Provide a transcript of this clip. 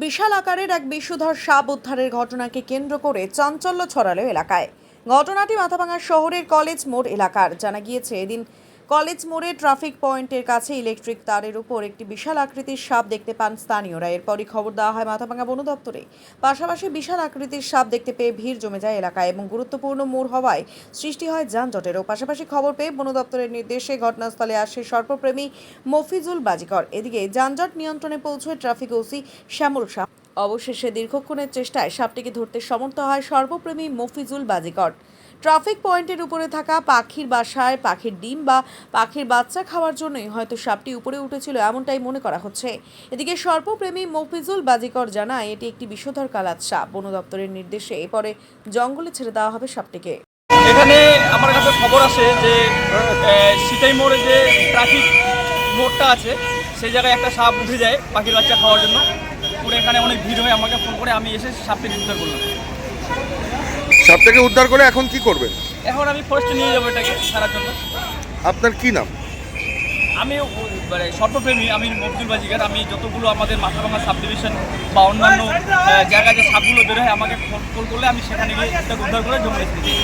বিশাল আকারের এক বিষধর সাপ উদ্ধারের ঘটনাকে কেন্দ্র করে চাঞ্চল্য ছড়ালো এলাকায়। ঘটনাটি মাথাভাঙা শহরের কলেজ মোড় এলাকার। জানা গিয়েছে, এদিন কলেজ মোড়ে ট্রাফিক পয়েন্টের কাছে ইলেকট্রিক তারের উপর একটি বিশাল আকৃতির সাপ দেখতে পান স্থানীয়রা। এরপরই খবর দেওয়া হয় মাথাভাঙা বন দপ্তরে। পাশাপাশি বিশাল আকৃতির সাপ দেখতে পেয়ে ভিড় জমে যায় এলাকায় এবং গুরুত্বপূর্ণ মোড় হওয়ায় সৃষ্টি হয় যানজটেরও। পাশাপাশি খবর পেয়ে বন দপ্তরের নির্দেশে ঘটনাস্থলে আসে সর্পপ্রেমী মফিজুল বাজিকর। এদিকে যানজট নিয়ন্ত্রণে পৌঁছয় ট্রাফিক ওসি শ্যামল শাহ। অবশেষে দীর্ঘক্ষণের চেষ্টায় সাপটিকে ধরতে সমর্থ হয় সর্বপ্রেমী মফিজুল বাজিকর। ট্রাফিক পয়েন্টের উপরে থাকা পাখির বাসায় পাখির ডিম বা পাখির বাচ্চা খাওয়ার জন্যই হয়তো সাপটি উপরে উঠেছিল, এমনটাই মনে করা হচ্ছে। এদিকে সর্বপ্রেমী মফিজুল বাজিকর জানায়, এটি একটি বিষধর কালাত সাপ। বন দপ্তরের নির্দেশে এরপরে জঙ্গলে ছেড়ে দেওয়া হবে সাপটিকে। এখানে আমার কাছে খবর আসে যে সিতাই মোড়ে যে ট্রাফিক মোড়টা আছে সেই জায়গায় একটা সাপ উঠে যায় পাখির বাচ্চা খাওয়ার জন্য। পুরো এখানে অনেক ভিড় হয়ে আমাকে ফোন করে, আমি এসে সাপটিকে উদ্ধার করলাম। সাপটাকে উদ্ধার করে এখন কি করবেন? এখন আমি ফরেস্টে নিয়ে যাবো এটাকে ছাড়ার জন্য। আপনার কি নাম? আমি মানে সর্বপ্রেমী, আমি মফিজুল বাজিকার। আমি যতগুলো আমাদের মাথাভাঙা সাব ডিভিশন বা অন্যান্য জায়গায় যে সাপগুলো বেরোয় আমাকে ফোন করলে আমি সেখানে গিয়ে উদ্ধার করে জমে রেখে দিই।